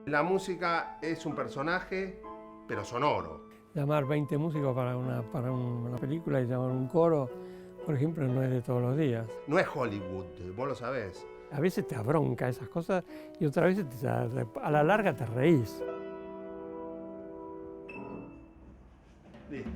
La música es un personaje, pero sonoro. Llamar 20 músicos para una película y llamar un coro, por ejemplo, no es de todos los días. No es Hollywood, vos lo sabés. A veces te abronca esas cosas y otras veces a la larga te reís. Listo.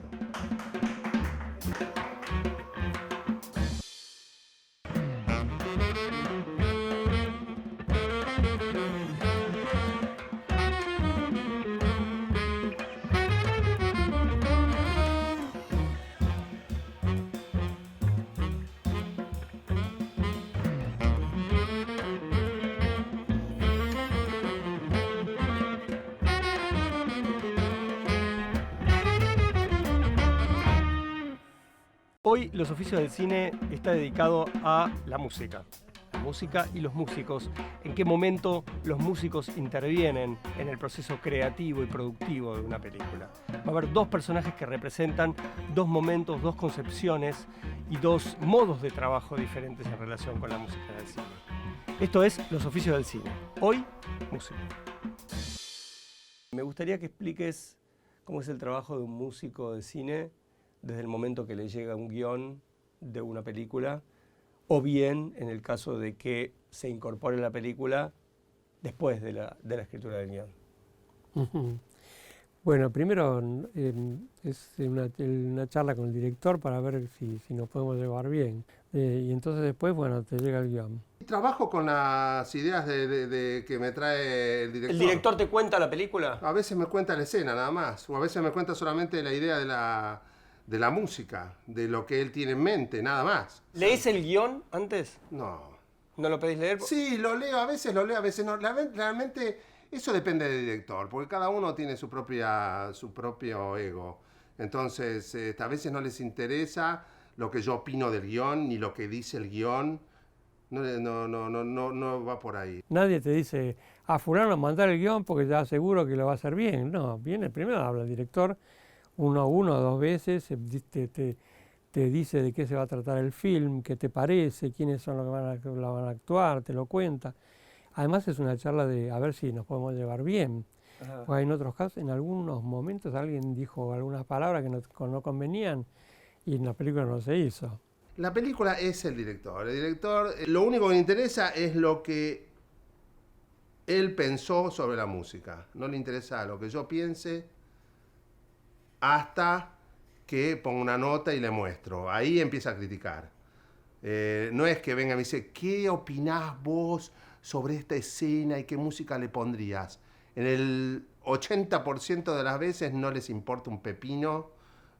Hoy Los Oficios del Cine está dedicado a la música y los músicos. ¿En qué momento los músicos intervienen en el proceso creativo y productivo de una película? Va a haber dos personajes que representan dos momentos, dos concepciones y dos modos de trabajo diferentes en relación con la música del cine. Esto es Los Oficios del Cine. Hoy, música. Me gustaría que expliques cómo es el trabajo de un músico de cine desde el momento que le llega un guión de una película, o bien en el caso de que se incorpore la película después de la escritura del guión. Bueno, primero es una charla con el director para ver si nos podemos llevar bien. Y entonces después, bueno, te llega el guión. Trabajo con las ideas que me trae el director. ¿El director te cuenta la película? A veces me cuenta la escena nada más, o a veces me cuenta solamente la idea de la música, de lo que él tiene en mente, nada más. ¿Lees el guión antes? No. ¿No lo pedís leer? Sí, lo leo, a veces no. Realmente eso depende del director, porque cada uno tiene su propio ego. Entonces, a veces no les interesa lo que yo opino del guión, ni lo que dice el guión. No va por ahí. Nadie te dice, a fulano mandar el guión porque ya seguro que lo va a hacer bien. No, viene primero habla el director, una o dos veces, te dice de qué se va a tratar el film, qué te parece, quiénes son los que van a actuar, te lo cuenta. Además es una charla de a ver si nos podemos llevar bien. Porque en otros casos, en algunos momentos alguien dijo algunas palabras que no convenían y en la película no se hizo. La película es el director. El director, lo único que le interesa es lo que él pensó sobre la música. No le interesa lo que yo piense hasta que ponga una nota y le muestro. Ahí empieza a criticar. No es que venga y me dice, ¿qué opinás vos sobre esta escena y qué música le pondrías? En el 80% de las veces no les importa un pepino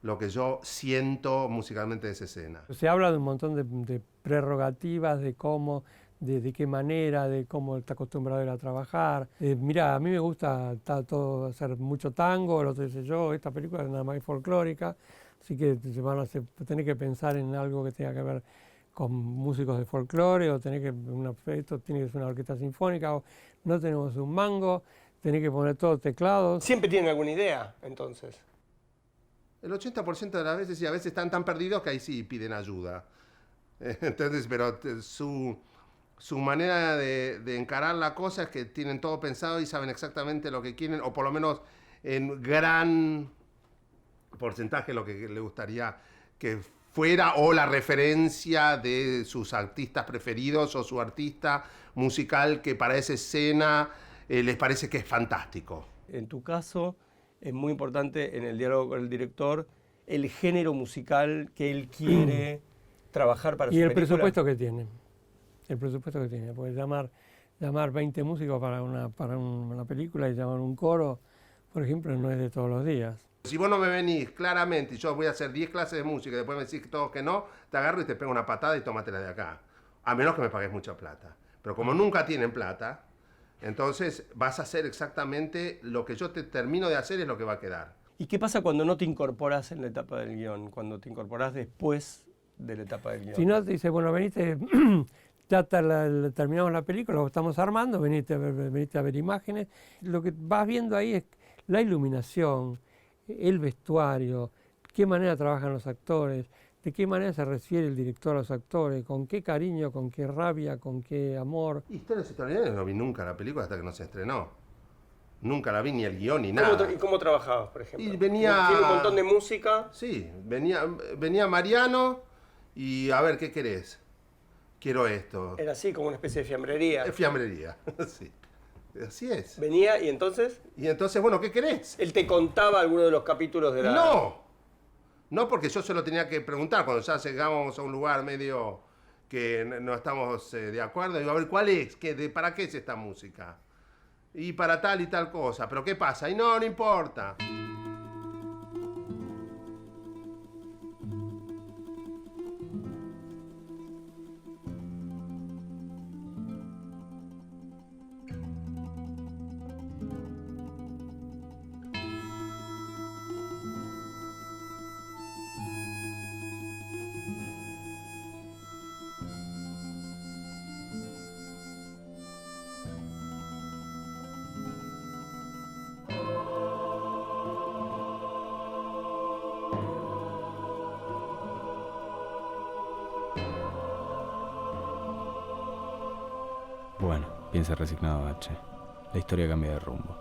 lo que yo siento musicalmente de esa escena. Se habla de un montón de prerrogativas, de cómo, de qué manera, de cómo está acostumbrado él a trabajar. Mira, a mí me gusta hacer mucho tango, lo que dice yo, esta película es nada más folclórica, así que tenés que pensar en algo que tenga que ver con músicos de folclore, o esto tiene que ser una orquesta sinfónica, o no tenemos un mango, tenés que poner todos teclados. ¿Siempre tienen alguna idea, entonces? El 80% de las veces, y a veces están tan perdidos que ahí sí piden ayuda. Entonces, pero su manera de encarar la cosa es que tienen todo pensado y saben exactamente lo que quieren, o por lo menos en gran porcentaje lo que le gustaría que fuera, o la referencia de sus artistas preferidos o su artista musical que para esa escena les parece que es fantástico. En tu caso, es muy importante en el diálogo con el director el género musical que él quiere trabajar para su película. Y el presupuesto que tiene. El presupuesto que tiene. Porque llamar 20 músicos para una película y llamar un coro, por ejemplo, no es de todos los días. Si vos no me venís claramente y yo voy a hacer 10 clases de música y después me decís todos que no, te agarro y te pego una patada y tómatela de acá. A menos que me pagues mucha plata. Pero como nunca tienen plata, entonces vas a hacer exactamente lo que yo te termino de hacer, es lo que va a quedar. ¿Y qué pasa cuando no te incorporás en la etapa del guión? Cuando te incorporás después de la etapa del guión. Si no, te dice, bueno, venite, ya terminamos la película, lo estamos armando, venite a ver imágenes. Lo que vas viendo ahí es la iluminación, el vestuario, qué manera trabajan los actores, de qué manera se refiere el director a los actores, con qué cariño, con qué rabia, con qué amor. Historias extraordinarias no vi nunca la película hasta que no se estrenó. Nunca la vi, ni el guión, ni ¿Cómo nada. ¿Y cómo trabajabas, por ejemplo? Y venía... Tiene un montón de música. Sí, venía Mariano y a ver, ¿qué querés? Quiero esto. Era así, como una especie de fiambrería. Es fiambrería, sí. Así es. Venía y entonces Y entonces, bueno, ¿qué querés? él te contaba alguno de los capítulos de la... No, porque yo se lo tenía que preguntar cuando ya llegábamos a un lugar medio que no estamos de acuerdo. Digo, a ver, ¿cuál es? ¿Para qué es esta música? Y para tal y tal cosa. ¿Pero qué pasa? Y no importa. Bueno, piensa resignado H. La historia cambia de rumbo.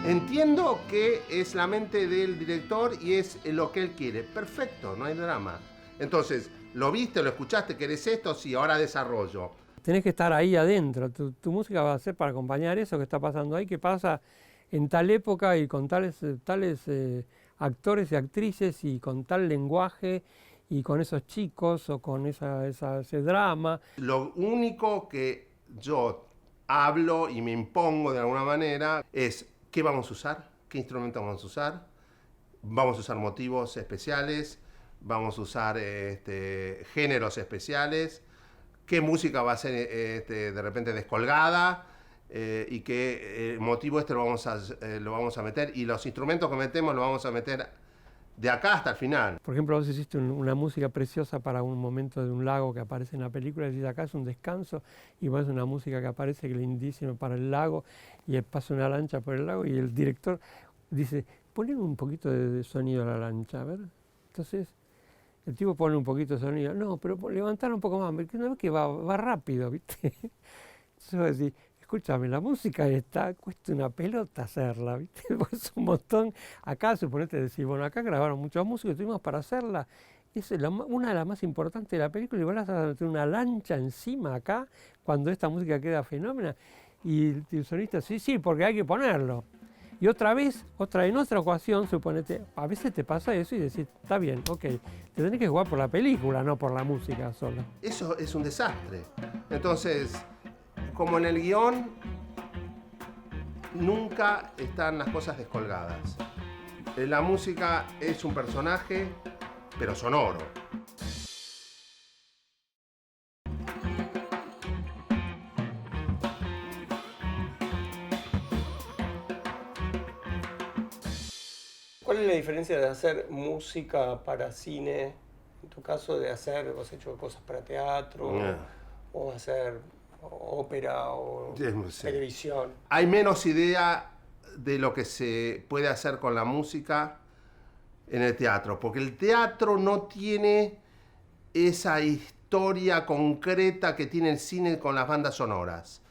Entiendo que es la mente del director y es lo que él quiere. Perfecto, no hay drama. Entonces, ¿lo viste, lo escuchaste, querés esto? Sí, ahora desarrollo. Tenés que estar ahí adentro. Tu música va a ser para acompañar eso que está pasando ahí, que pasa en tal época y con tales actores y actrices y con tal lenguaje y con esos chicos o con ese drama. Lo único que yo hablo y me impongo de alguna manera es qué vamos a usar, qué instrumentos vamos a usar. Vamos a usar motivos especiales, vamos a usar géneros especiales, qué música va a ser de repente descolgada y qué motivo lo vamos a meter. Y los instrumentos que metemos los vamos a meter de acá hasta el final. Por ejemplo, vos hiciste una música preciosa para un momento de un lago que aparece en la película, y decís, acá es un descanso, y vos una música que aparece lindísima para el lago, y pasa una lancha por el lago, y el director dice, ponen un poquito de sonido a la lancha, a ver. Entonces, el tipo pone un poquito de sonido, no, pero levantar un poco más, porque una vez que va rápido, ¿viste? Entonces vos decís, escúchame, la música esta cuesta una pelota hacerla, ¿viste? Es un montón. Acá, suponete, decir, bueno, acá grabaron muchos músicos, tuvimos para hacerla. Es una de las más importantes de la película, y vas a meter una lancha encima acá, cuando esta música queda fenómena. Y el sonista, sí, porque hay que ponerlo. Y en otra ocasión, suponete, a veces te pasa eso y decís, está bien, ok, te tenés que jugar por la película, no por la música solo. Eso es un desastre. Entonces, como en el guión, nunca están las cosas descolgadas. La música es un personaje, pero sonoro. ¿Cuál es la diferencia de hacer música para cine, en tu caso vos has hecho cosas para teatro, o hacer ópera o televisión? Hay menos idea de lo que se puede hacer con la música en el teatro, porque el teatro no tiene esa historia concreta que tiene el cine con las bandas sonoras.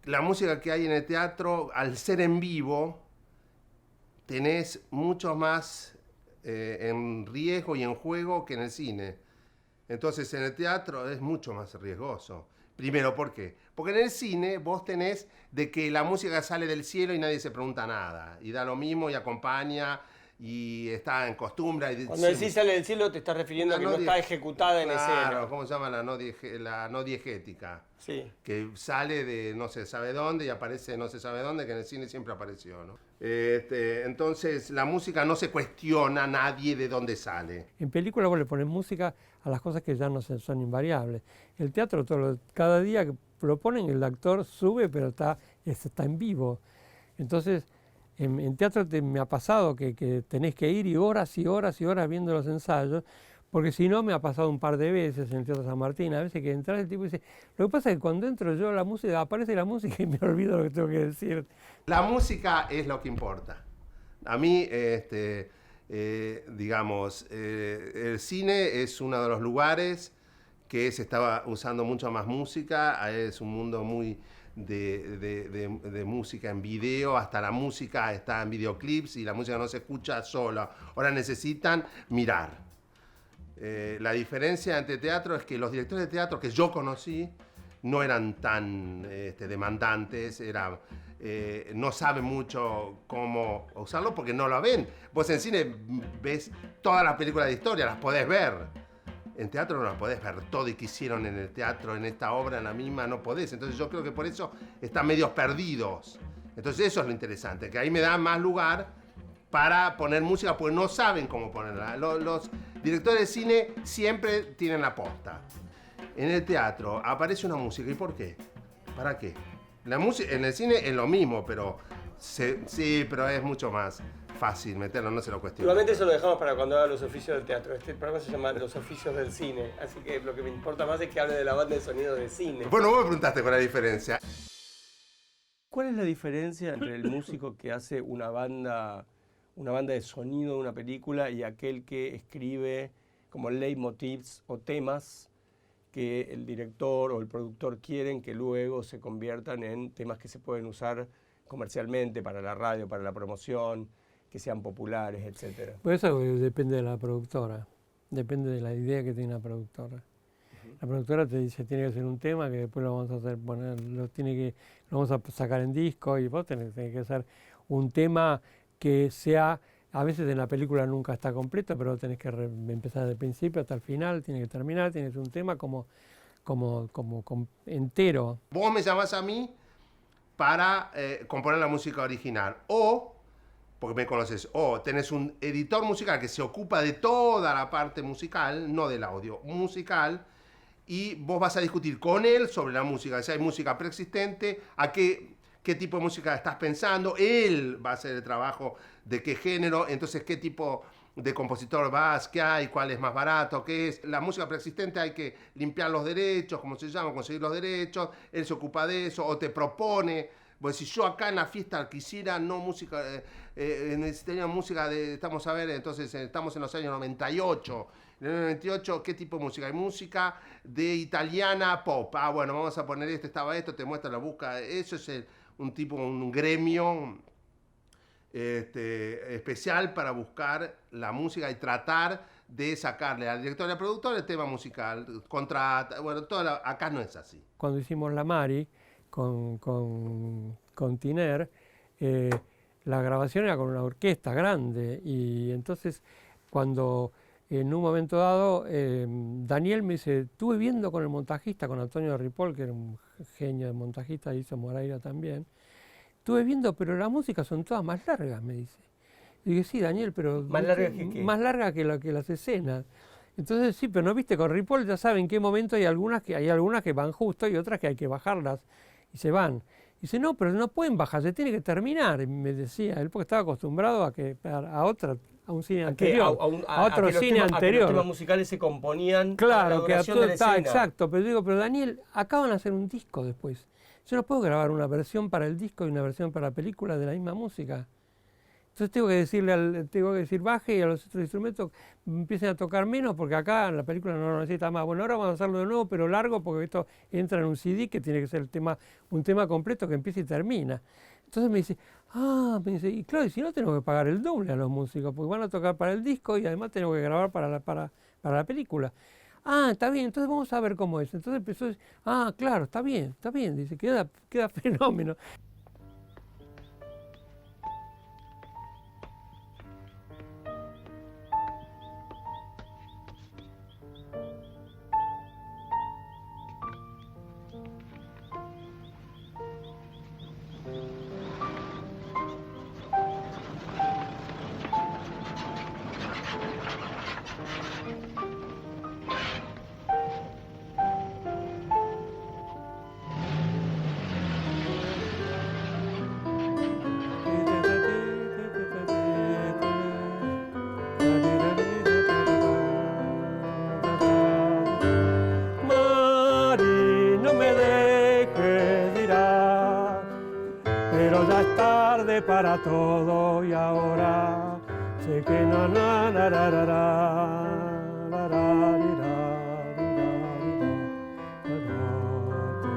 La música que hay en el teatro, al ser en vivo, tenés mucho más en riesgo y en juego que en el cine. Entonces en el teatro es mucho más riesgoso. Primero, ¿por qué? Porque en el cine vos tenés de que la música sale del cielo y nadie se pregunta nada. Y da lo mismo y acompaña y está en costumbre. Cuando decís sale del cielo te estás refiriendo a que no está ejecutada en escena. Claro, ¿cómo se llama la no diegética? Sí. Que sale de no se sabe dónde y aparece no se sabe dónde, que en el cine siempre apareció, ¿no? Entonces la música no se cuestiona a nadie de dónde sale. En película vos le pones música a las cosas que ya no son invariables. El teatro, cada día que lo ponen, el actor sube, pero está en vivo. Entonces, en teatro me ha pasado que tenés que ir y horas y horas y horas viendo los ensayos, porque si no, me ha pasado un par de veces en el Teatro San Martín, a veces que entras el tipo y dice, lo que pasa es que cuando entro yo la música, aparece la música y me olvido lo que tengo que decir. La música es lo que importa. A mí, digamos, el cine es uno de los lugares que se estaba usando mucho más música, es un mundo muy de música en video, hasta la música está en videoclips y la música no se escucha sola, ahora necesitan mirar. La diferencia entre teatro es que los directores de teatro que yo conocí no eran tan demandantes, no saben mucho cómo usarlo porque no lo ven. Vos en cine ves todas las películas de historia, las podés ver. En teatro no las podés ver todo y que hicieron en el teatro, en esta obra, en la misma, no podés. Entonces yo creo que por eso están medios perdidos. Entonces eso es lo interesante, que ahí me da más lugar para poner música, porque no saben cómo ponerla. Los directores de cine siempre tienen la posta. En el teatro aparece una música, ¿y por qué? ¿Para qué? La música en el cine es lo mismo, pero sí, pero es mucho más fácil meterlo, no se lo cuestiona. Igualmente eso lo dejamos para cuando haga los oficios del teatro. Este programa se llama Los oficios del cine, así que lo que me importa más es que hable de la banda de sonido de cine. Bueno, vos me preguntaste cuál es la diferencia. ¿Cuál es la diferencia entre el músico que hace una banda de sonido de una película y aquel que escribe como leitmotivs o temas que el director o el productor quieren que luego se conviertan en temas que se pueden usar comercialmente para la radio, para la promoción, que sean populares, etcétera? Pues eso depende de la productora, depende de la idea que tiene la productora. La productora te dice, tiene que ser un tema que después lo vamos a hacer, lo vamos a sacar en disco, y vos tenés que hacer un tema que sea, a veces en la película nunca está completo, pero tenés que empezar desde el principio hasta el final, tiene que terminar, tienes un tema como entero. Vos me llamás a mí para componer la música original, o, porque me conoces, o tenés un editor musical que se ocupa de toda la parte musical, no del audio, musical, y vos vas a discutir con él sobre la música, si hay música preexistente, a qué tipo de música estás pensando, él va a hacer el trabajo de qué género, entonces qué tipo de compositor vas, qué hay, cuál es más barato, qué es. La música preexistente hay que limpiar los derechos, ¿cómo se llama? Conseguir los derechos, él se ocupa de eso, o te propone, pues si yo acá en la fiesta quisiera no música, necesitaría música estamos a ver, entonces estamos en los años 98, en el 98, ¿qué tipo de música? Hay música de italiana pop, bueno, vamos a poner estaba esto, te muestra la busca, eso es un gremio especial para buscar la música y tratar de sacarle al director y al productor el tema musical, acá no es así. Cuando hicimos La Mari con Tiner, la grabación era con una orquesta grande, y entonces cuando en un momento dado Daniel me dice, estuve viendo con el montajista, con Antonio Ripoll, que era un genio de montajista, hizo Moreira también, estuve viendo, pero las músicas son todas más largas, me dice. Y dije, sí, Daniel, pero... ¿Más largas que qué? Más largas que las escenas. Entonces, sí, pero no viste, con Ripoll ya saben en qué momento hay algunas que van justo y otras que hay que bajarlas y se van. Y dice, no, pero no pueden bajar, se tiene que terminar, y me decía él, porque estaba acostumbrado a un cine anterior, a otro cine anterior. A que los temas musicales se componían, claro, a la duración de la escena. Exacto, pero digo, pero Daniel, acaban de hacer un disco después. Yo no puedo grabar una versión para el disco y una versión para la película de la misma música. Entonces tengo que decir baje, y a los otros instrumentos empiecen a tocar menos, porque acá en la película no lo necesita más. Bueno, ahora vamos a hacerlo de nuevo, pero largo, porque esto entra en un CD que tiene que ser un tema completo que empieza y termina. Entonces me dice, y claro, y si no tengo que pagar el doble a los músicos, porque van a tocar para el disco y además tengo que grabar para la película. Está bien, entonces vamos a ver cómo es. Entonces empezó a decir, claro, está bien, dice, queda fenómeno. para todo y ahora sé que na na na ra ra ra, ra, ra, ri, ra, ri, ra, ri, ra, ra, ra, ti, ta.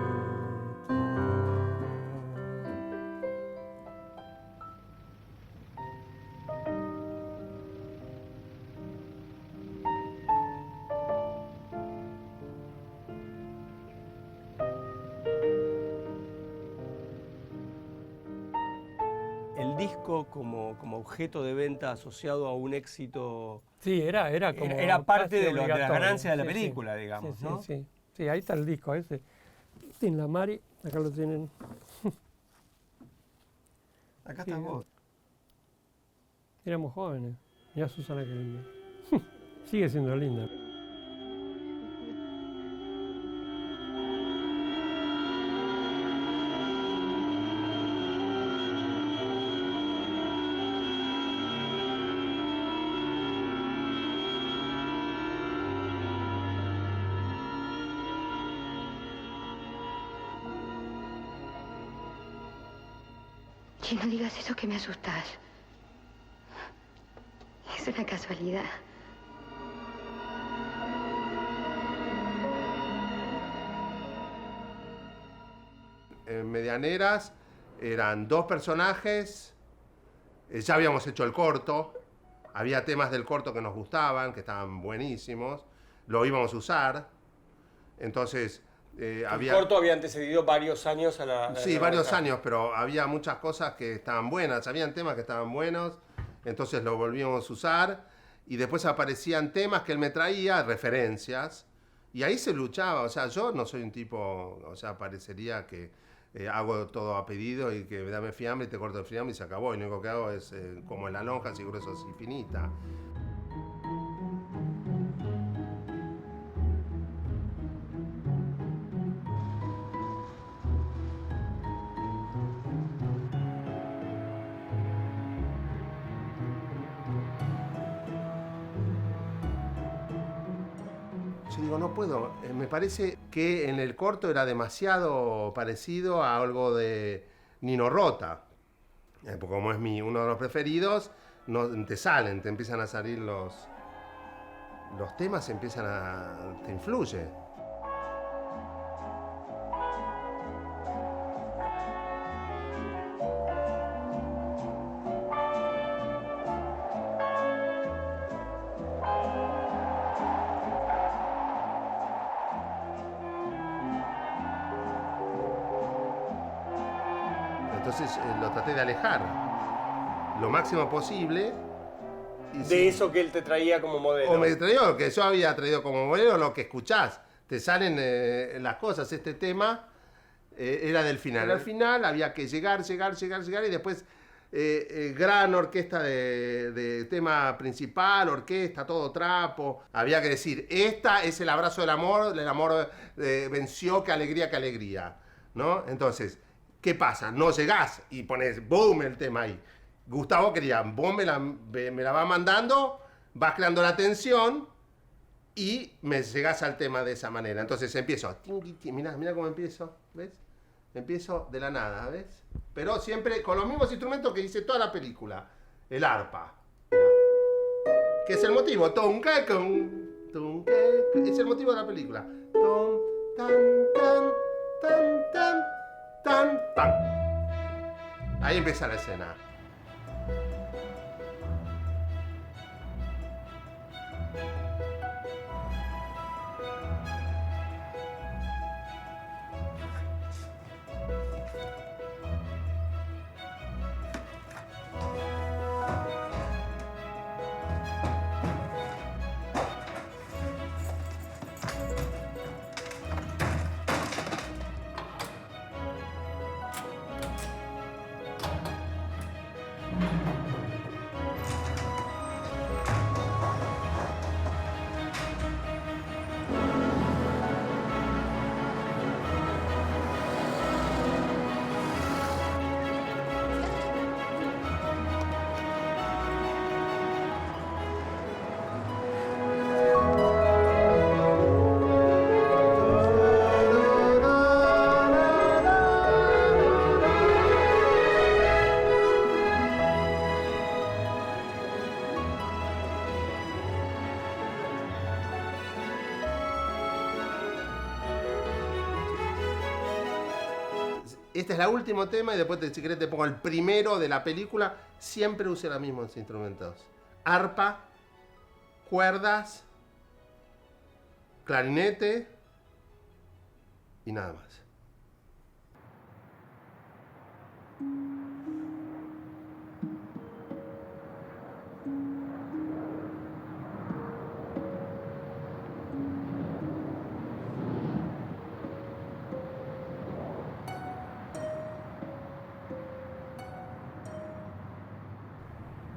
El disco como objeto de venta asociado a un éxito Sí, era como era parte casi de las obligatorio. ganancias de la Sí, sí. película, digamos, Sí, ¿no? sí, sí. Sí, ahí está el disco ese. Tin la Mari, acá lo tienen. Acá Sí, estás vos. Éramos jóvenes. Mirá Susana que linda. Sigue siendo linda. Que no digas eso, que me asustas. Es una casualidad. En Medianeras eran 2 personajes, ya habíamos hecho el corto, había temas del corto que nos gustaban, que estaban buenísimos, lo íbamos a usar, entonces había... El corto había antecedido varios años a la... Sí, varios años, pero había muchas cosas que estaban buenas, habían temas que estaban buenos, entonces lo volvíamos a usar, y después aparecían temas que él me traía, referencias, y ahí se luchaba, o sea, yo no soy un tipo, o sea, parecería que hago todo a pedido y que dame fiambre y te corto el fiambre y se acabó, y lo único que hago es como en la lonja, así grueso, así finita. Yo digo, no puedo. Me parece que en el corto era demasiado parecido a algo de Nino Rota. Porque como es uno de los preferidos, no, te empiezan a salir los temas, te influye. Entonces lo traté de alejar lo máximo posible. Y De eso que él te traía como modelo. O me traía lo que yo había traído como modelo, lo que escuchás. Te salen las cosas. Este tema era del final. Al final había que llegar y después gran orquesta de tema principal, orquesta, todo trapo. Había que decir, esta es el abrazo del amor venció, qué alegría, ¿no? Entonces, ¿qué pasa? No llegás y pones boom el tema ahí. Gustavo quería, vos me la vas mandando, vas creando la tensión y me llegás al tema de esa manera. Entonces empiezo, mirá cómo empiezo, ¿ves? Empiezo de la nada, ¿ves? Pero siempre con los mismos instrumentos que hice toda la película. El arpa. Que es el motivo. Es el motivo de la película. Tan. Ahí empieza la escena. este es el último tema y después si querés te pongo el primero de la película. Siempre usé los mismos instrumentos. Arpa, cuerdas, clarinete y nada más.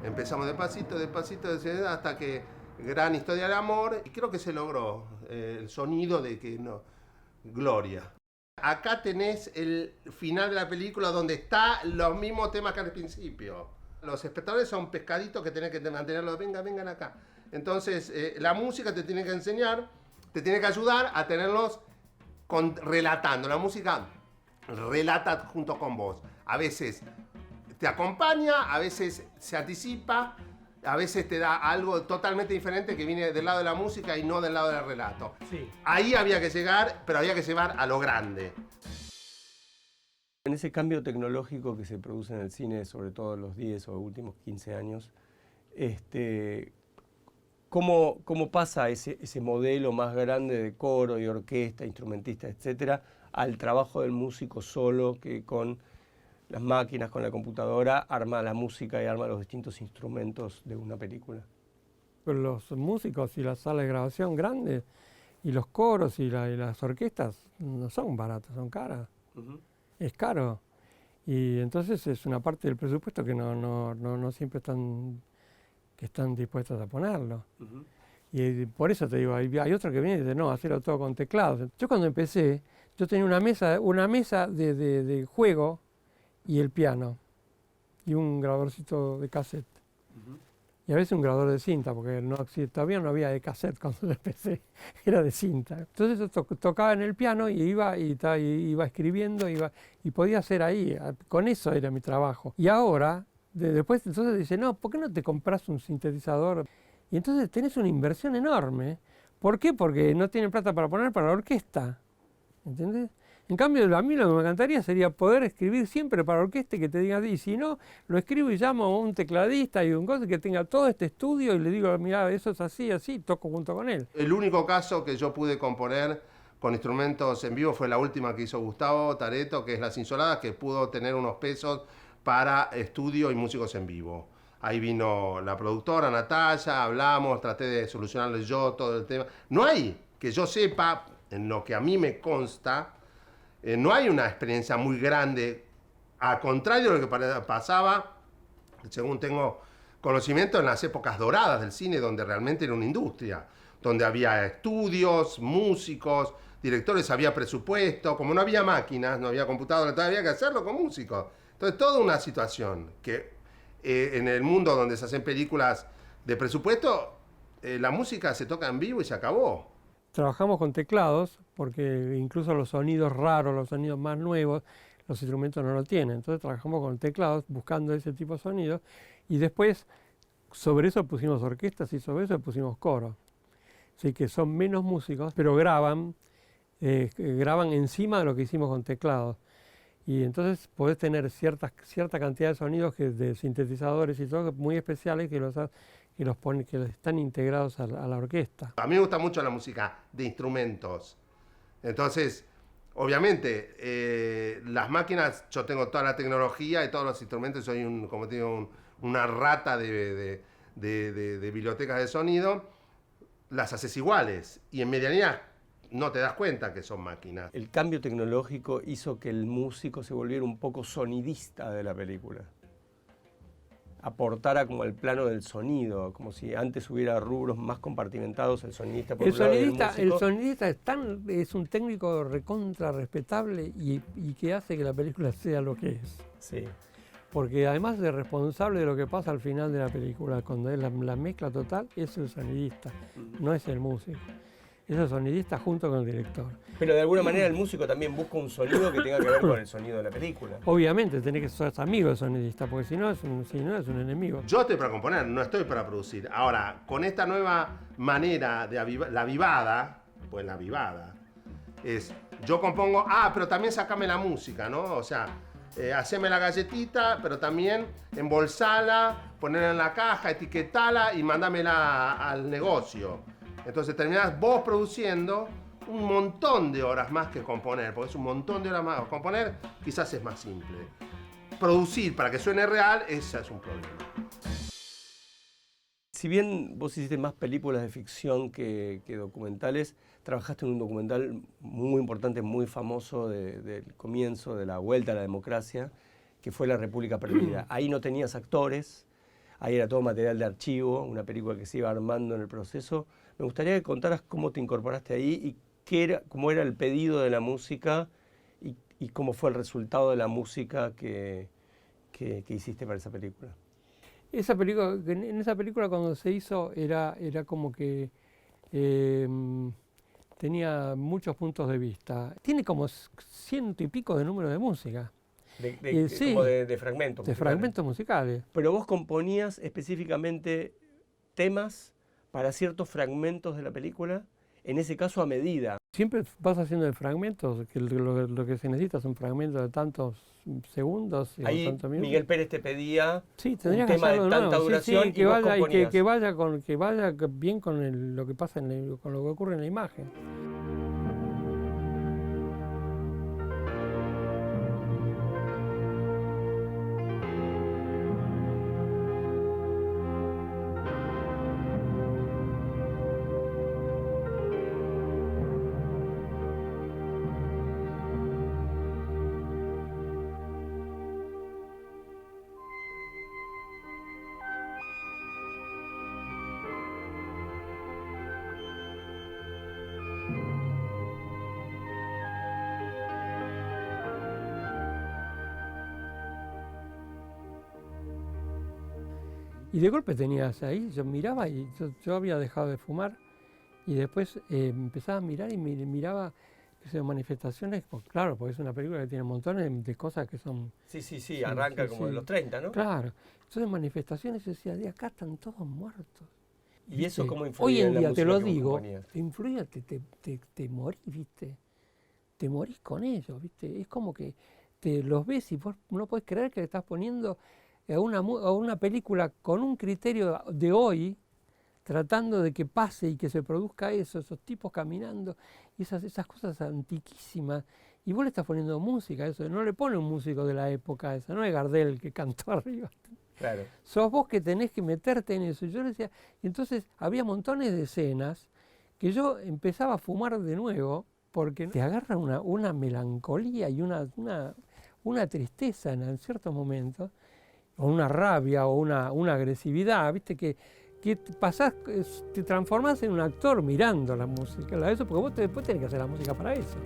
Empezamos despacito, hasta que gran historia de amor, y creo que se logró el sonido de que no, Gloria. Acá tenés el final de la película donde está los mismos temas que al principio. Los espectadores son pescaditos que tenés que mantenerlos, vengan acá. Entonces la música te tiene que enseñar, te tiene que ayudar a tenerlos relatando. La música relata junto con vos. A veces te acompaña, a veces se anticipa, a veces te da algo totalmente diferente que viene del lado de la música y no del lado del relato. Sí. Ahí había que llegar, pero había que llevar a lo grande. En ese cambio tecnológico que se produce en el cine, sobre todo en los 10 o últimos 15 años, ¿cómo pasa ese modelo más grande de coro y orquesta, instrumentista, etcétera, al trabajo del músico solo que con las máquinas, con la computadora, arma la música y arma los distintos instrumentos de una película? Los músicos y las salas de grabación grandes y los coros y las orquestas no son baratas, son caras. Es caro. Y entonces es una parte del presupuesto que no siempre están dispuestos a ponerlo. Y por eso te digo, hay otro que viene y dice, no, hacerlo todo con teclados. Yo cuando empecé, yo tenía una mesa de juego y el piano, y un grabadorcito de cassette. Y a veces un grabador de cinta, porque todavía no había de cassette cuando yo empecé, era de cinta. Entonces yo tocaba en el piano y iba escribiendo, y podía hacer ahí, con eso era mi trabajo. Y ahora, después entonces dice, no, ¿por qué no te compras un sintetizador? Y entonces tenés una inversión enorme. ¿Por qué? Porque no tienen plata para poner para la orquesta. ¿Entendés? En cambio, a mí lo que me encantaría sería poder escribir siempre para orquesta y que te digan, y si no, lo escribo y llamo a un tecladista y un cosa que tenga todo este estudio y le digo, mira, eso es así, toco junto con él. El único caso que yo pude componer con instrumentos en vivo fue la última que hizo Gustavo Tareto, que es Las Insoladas, que pudo tener unos pesos para estudio y músicos en vivo. Ahí vino la productora Natalia, hablamos, traté de solucionarlo yo todo el tema. No hay, que yo sepa, en lo que a mí me consta, no hay una experiencia muy grande, al contrario de lo que pasaba, según tengo conocimiento, en las épocas doradas del cine, donde realmente era una industria, donde había estudios, músicos, directores, había presupuesto, como no había máquinas, no había computadoras, había que hacerlo con músicos. Entonces, toda una situación que en el mundo donde se hacen películas de presupuesto, la música se toca en vivo y se acabó. Trabajamos con teclados, porque incluso los sonidos raros, los sonidos más nuevos, los instrumentos no lo tienen. Entonces trabajamos con teclados buscando ese tipo de sonidos y después sobre eso pusimos orquestas y sobre eso pusimos coros. Así que son menos músicos, pero graban encima de lo que hicimos con teclados. Y entonces podés tener cierta cantidad de sonidos de sintetizadores y todo muy especiales que están integrados a la orquesta. A mí me gusta mucho la música de instrumentos. Entonces, obviamente, las máquinas, yo tengo toda la tecnología y todos los instrumentos, soy como te digo, una rata de bibliotecas de sonido, las haces iguales. Y en medianía no te das cuenta que son máquinas. El cambio tecnológico hizo que el músico se volviera un poco sonidista de la película. Aportara como al plano del sonido, como si antes hubiera rubros más compartimentados, el sonidista por un lado y el músico. El sonidista es un técnico recontra respetable y que hace que la película sea lo que es. Sí. Porque además de responsable de lo que pasa al final de la película, cuando es la mezcla total, es el sonidista, no es el músico. Es el sonidista junto con el director. Pero de alguna manera el músico también busca un sonido que tenga que ver con el sonido de la película. Obviamente, tenés que ser amigo del sonidista, porque si no es un enemigo. Yo estoy para componer, no estoy para producir. Ahora, con esta nueva manera de la vivada, pues la vivada, Es, yo compongo, pero también sacame la música, ¿no? O sea, haceme la galletita, pero también embolsala, ponerla en la caja, etiquetala y mándamela al negocio. Entonces terminás vos produciendo un montón de horas más que componer, porque es un montón de horas más. Componer quizás es más simple. Producir para que suene real, ese es un problema. Si bien vos hiciste más películas de ficción que documentales, trabajaste en un documental muy importante, muy famoso del comienzo de la vuelta a la democracia, que fue La República Perdida. Ahí no tenías actores, ahí era todo material de archivo, una película que se iba armando en el proceso. Me gustaría que contaras cómo te incorporaste ahí y cómo era el pedido de la música y cómo fue el resultado de la música que hiciste para esa película. En esa película cuando se hizo era como que tenía muchos puntos de vista. Tiene como 100 y pico de números de música. Sí, como de fragmentos musicales. De fragmentos musicales. Pero vos componías específicamente temas para ciertos fragmentos de la película, en ese caso a medida. Siempre vas haciendo de fragmentos, que lo que se necesita son fragmentos de tantos segundos y ahí tantos minutos. Miguel Pérez te pedía un tema de tanta duración que y vaya, vos componías. que vaya bien con lo que pasa con lo que ocurre en la imagen. Y de golpe tenías ahí, yo miraba y yo había dejado de fumar y después empezaba a mirar y miraba manifestaciones, pues, claro, porque es una película que tiene montones de cosas que son... Sí, arranca como de los 30, ¿no? Claro, entonces manifestaciones, yo decía, de acá están todos muertos. ¿Y eso cómo influía hoy en la día, música te lo que vos digo, componías? te influye, te morís, ¿viste? Te morís con ellos, ¿viste? Es como que los ves y vos no podés creer que le estás poniendo a una película con un criterio de hoy, tratando de que pase y que se produzca eso, esos tipos caminando, y esas cosas antiquísimas, y vos le estás poniendo música a eso, no le pone un músico de la época esa, no es Gardel que cantó arriba. Claro. Sos vos que tenés que meterte en eso. Y yo le decía, y entonces había montones de escenas que yo empezaba a fumar de nuevo, porque te agarra una melancolía y una tristeza en ciertos momentos, o una rabia o una agresividad, ¿viste? Que pasás, te transformás en un actor mirando la música, eso, porque vos después tenés que hacer la música para eso.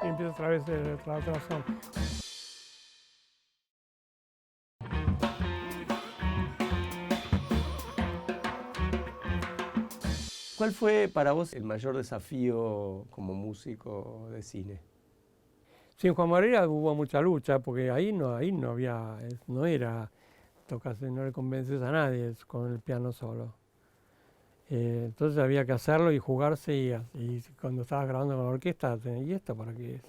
Y empieza otra vez la otra zona. ¿Cuál fue para vos el mayor desafío como músico de cine? Sí, en Juan Moreira hubo mucha lucha, porque ahí no había, no era tocarse, no le convences a nadie con el piano solo. Entonces había que hacerlo y jugarse y cuando estabas grabando con la orquesta, ¿y esto para qué es?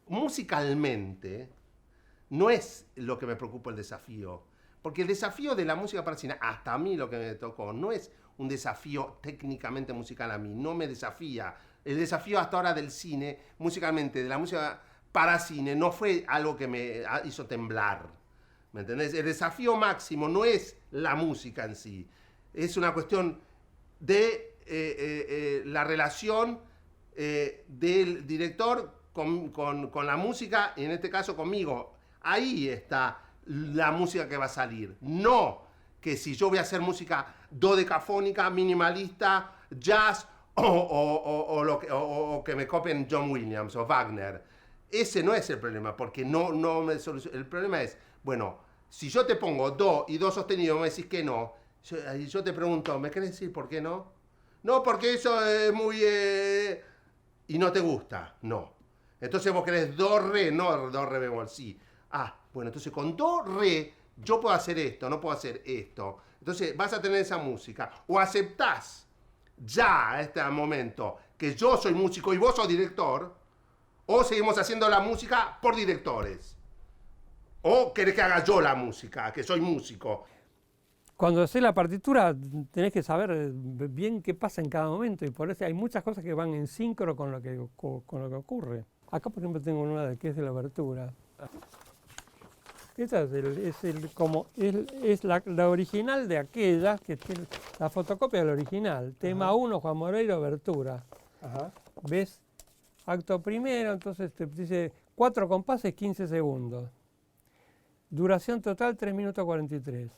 Musicalmente, no es lo que me preocupa el desafío. Porque el desafío de la música para cine, hasta a mí lo que me tocó, no es un desafío técnicamente musical a mí, no me desafía. El desafío hasta ahora del cine, musicalmente, de la música para cine, no fue algo que me hizo temblar. ¿Me entendés? El desafío máximo no es la música en sí, es una cuestión de la relación del director con la música, y en este caso conmigo. Ahí está la música que va a salir. No que si yo voy a hacer música dodecafónica, minimalista, jazz o que me copien John Williams o Wagner. Ese no es el problema, porque no me soluciona. El problema es, bueno, si yo te pongo do y do sostenido, me decís que no. Yo te pregunto, ¿me querés decir por qué no? No, porque eso es muy... y no te gusta. No. Entonces vos querés do, re, no do, re, bemol, sí. Ah, bueno, entonces con do, re, yo puedo hacer esto, no puedo hacer esto. Entonces vas a tener esa música. O aceptás ya a este momento que yo soy músico y vos sos director, o seguimos haciendo la música por directores. O querés que haga yo la música, que soy músico. Cuando haces la partitura tenés que saber bien qué pasa en cada momento y por eso hay muchas cosas que van en síncrono con lo que ocurre. Acá por ejemplo tengo una que es de la abertura. Esta es la original de aquella, que tiene la fotocopia del original. Tema 1, Juan Moreira, abertura. Ajá. ¿Ves? Acto primero, entonces te dice 4 compases, 15 segundos. Duración total, 3 minutos 43.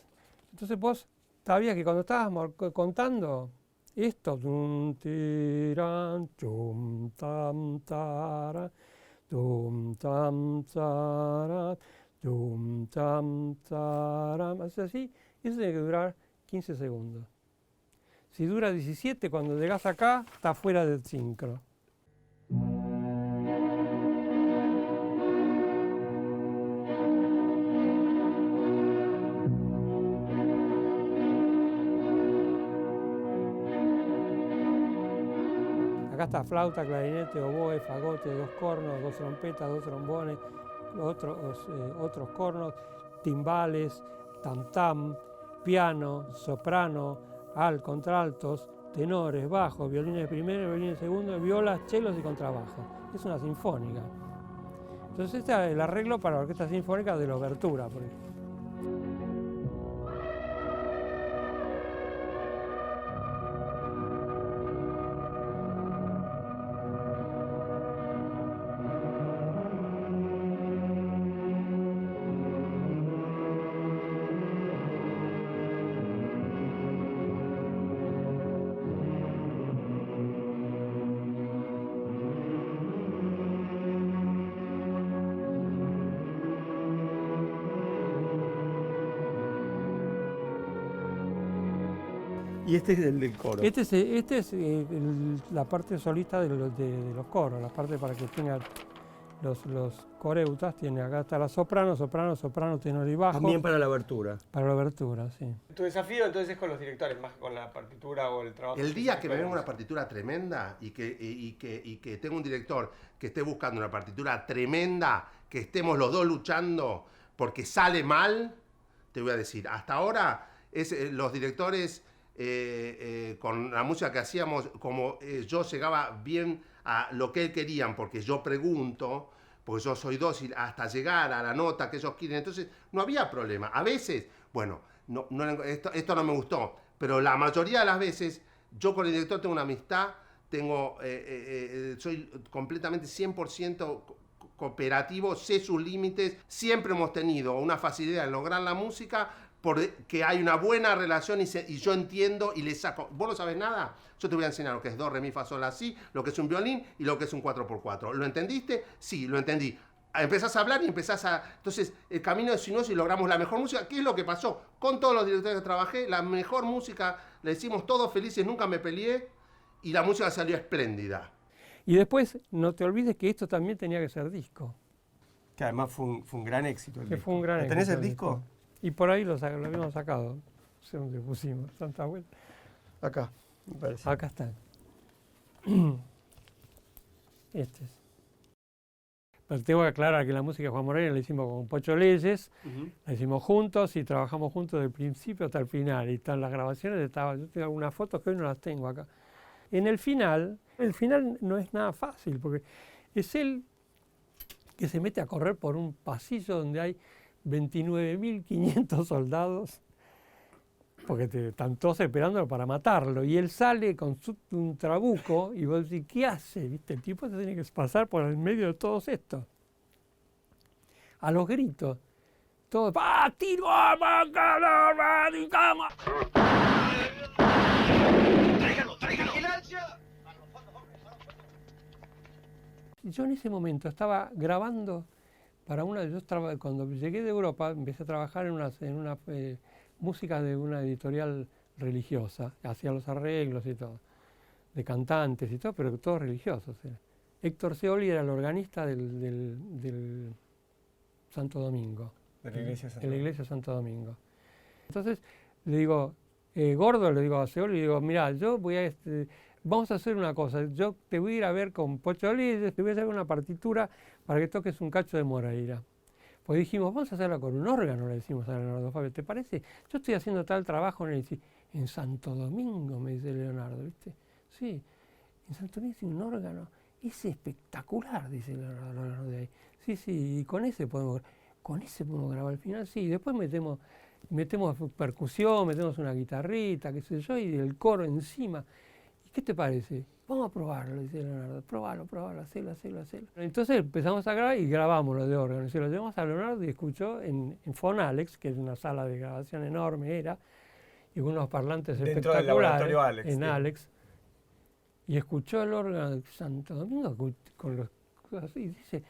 Entonces vos sabías que cuando estabas contando esto, tum, tiran, chum, tam, tara, tum, tam, tara, tum, tam, tara, así, eso tiene que durar 15 segundos. Si dura 17, cuando llegás acá, está fuera del sincro. Acá está flauta, clarinete, oboe, fagote, 2 cornos, 2 trompetas, 2 trombones, otros cornos, timbales, tam-tam, piano, soprano, contraltos, tenores, bajos, violines de primero, violines de segundo, violas, chelos y contrabajo. Es una sinfónica. Entonces este es el arreglo para la orquesta sinfónica de la obertura, por ejemplo. Y este es el del coro. Este es la parte solista de los coros, la parte para que tenga los coreutas. Tiene acá está la soprano, tenor y bajo. También para la abertura. Para la abertura, sí. Tu desafío entonces es con los directores, más que con la partitura o el trabajo. El día que me venga una partitura tremenda y que tenga un director que esté buscando una partitura tremenda, que estemos los dos luchando porque sale mal, te voy a decir, hasta ahora los directores con la música que hacíamos, como yo llegaba bien a lo que él querían, porque yo pregunto, porque yo soy dócil hasta llegar a la nota que ellos quieren, entonces no había problema. A veces, bueno, esto no me gustó, pero la mayoría de las veces yo con el director tengo una amistad, soy completamente 100% cooperativo, sé sus límites, siempre hemos tenido una facilidad en lograr la música porque hay una buena relación y yo entiendo y le saco. ¿Vos no sabés nada? Yo te voy a enseñar lo que es do, re, mi, fa, sol, la, si, lo que es un violín y lo que es un 4x4. ¿Lo entendiste? Sí, lo entendí. Empezás a hablar y empezás a... Entonces, el camino es sinuoso y logramos la mejor música. ¿Qué es lo que pasó? Con todos los directores que trabajé, la mejor música, la hicimos todos felices, nunca me peleé y la música salió espléndida. Y después, no te olvides que esto también tenía que ser disco. Que además fue un gran éxito el disco. Fue un gran éxito. ¿Tenés el disco? Y por ahí lo habíamos sacado. No sé dónde pusimos, tanta vuelta. Acá. Me parece. Acá está. Este es. Pero tengo que aclarar que la música de Juan Moreira la hicimos con Pocho Leyes, la hicimos juntos y trabajamos juntos del principio hasta el final. Y están las grabaciones, yo tengo algunas fotos que hoy no las tengo acá. En el final no es nada fácil, porque es él que se mete a correr por un pasillo donde hay 29.500 soldados, porque están todos esperándolo para matarlo, y él sale con un trabuco, y vos decís, ¿qué hace? ¿Viste? El tipo se tiene que pasar por el medio de todos estos. A los gritos. Todos, ¡ah, tiro! Yo en ese momento estaba grabando para cuando llegué de Europa, empecé a trabajar en una música de una editorial religiosa, hacía los arreglos y todo, de cantantes y todo, pero todos religiosos. Héctor Scioli era el organista del Santo Domingo, De la iglesia en la iglesia Santo Domingo. Entonces le digo, Gordo, le digo a Scioli, le digo, mirá, vamos a hacer una cosa, yo te voy a ir a ver con Pocho Leyes, te voy a hacer una partitura para que toques un cacho de Moreira. Pues dijimos, vamos a hacerla con un órgano, le decimos a Leonardo Fabio, ¿te parece? Yo estoy haciendo tal trabajo en Santo Domingo, me dice Leonardo, ¿viste? Sí, en Santo Domingo tiene un órgano, es espectacular, dice Leonardo de ahí. Sí, y con ese podemos grabar al final, sí, y después metemos percusión, metemos una guitarrita, qué sé yo, y el coro encima. ¿Y qué te parece? Vamos a probarlo, dice Leonardo, probalo, hacelo. Entonces empezamos a grabar y grabamos lo de órgano. Se lo llevamos a Leonardo y escuchó en Fonalex, que es una sala de grabación enorme, y con unos parlantes dentro del espectaculares laboratorio Alex, en sí. Alex. Y escuchó el órgano de Santo Domingo con los así, y dice,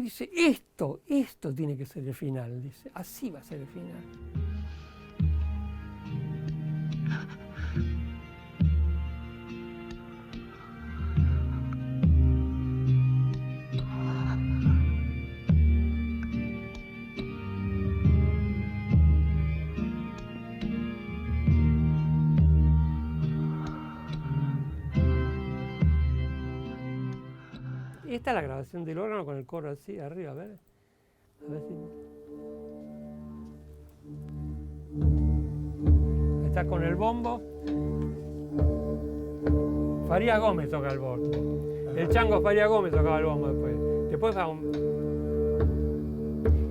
dice, esto tiene que ser el final, dice, así va a ser el final. Esta es la grabación del órgano con el coro así arriba, a ver si... Está con el bombo. Farías Gómez toca el bombo. El chango Farías Gómez tocaba el bombo después.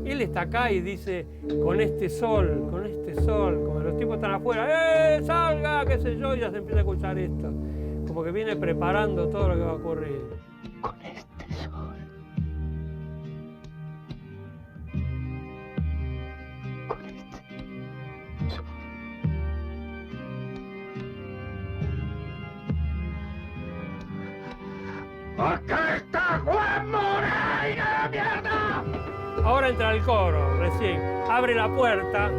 Él está acá y dice, con este sol, como los tipos están afuera, salga, qué sé yo, y ya se empieza a escuchar esto. Como que viene preparando todo lo que va a ocurrir. Con este sol. Con este sol. ¡Acá está Juan Moreira, mierda! Ahora entra el coro, recién. Abre la puerta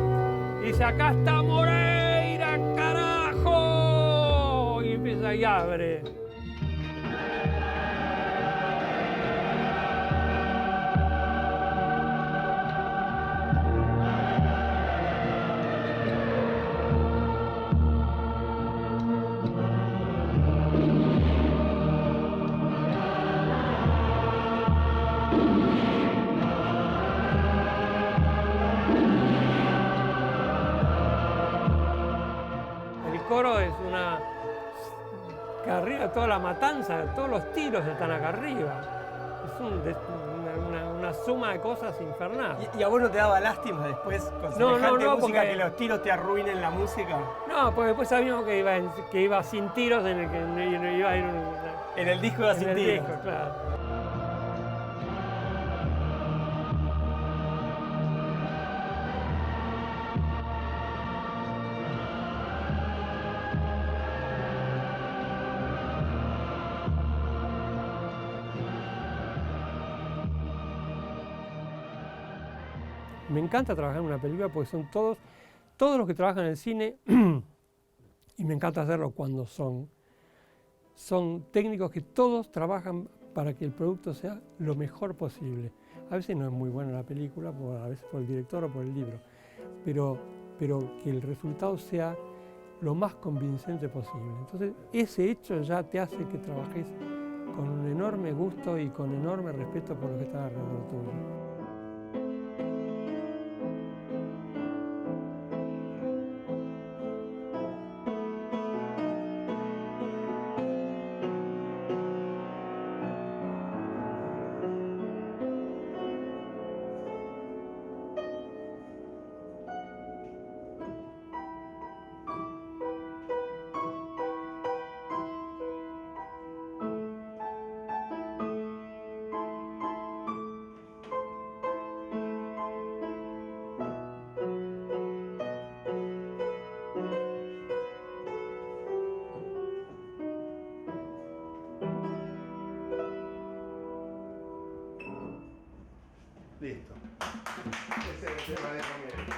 y dice, acá está Moreira, carajo. Y empieza y abre. El coro es que arriba toda la matanza, todos los tiros están acá arriba. Es una suma de cosas infernal. ¿Y a vos no te daba lástima después con semejante música porque que los tiros te arruinen la música? No, porque después sabíamos que iba sin tiros, en el que iba a ir En el disco iba sin tiros. disco, claro. Me encanta trabajar en una película porque son todos los que trabajan en el cine, y me encanta hacerlo cuando son técnicos que todos trabajan para que el producto sea lo mejor posible. A veces no es muy buena la película, a veces por el director o por el libro, pero que el resultado sea lo más convincente posible. Entonces, ese hecho ya te hace que trabajes con un enorme gusto y con enorme respeto por lo que está alrededor tuyo. Listo. Ese es el tema de comienzo.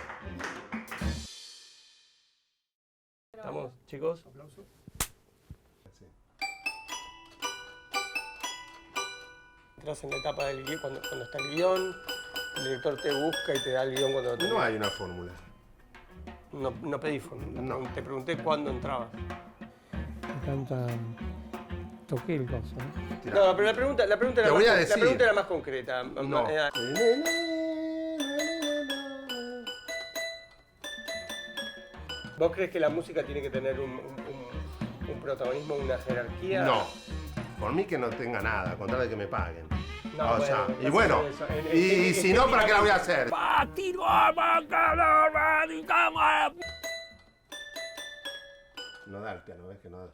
¿Estamos, chicos? Aplauso. Sí. Entras en la etapa del guión, cuando está el guión, el director te busca y te da el guión cuando lo tenés. No hay una fórmula. No pedí fórmula. No. Te pregunté cuándo entrabas. Me encanta, toqué el coso, ¿no? Tirá. No, pero la pregunta, Te voy a decir. la pregunta era más concreta. No. ¿Vos crees que la música tiene que tener un protagonismo, una jerarquía? No. Por mí que no tenga nada, con tal de que me paguen. No, O sea, bueno, y bueno, eso. y si no, ¿para qué la voy a hacer? No da el piano, ves que no da.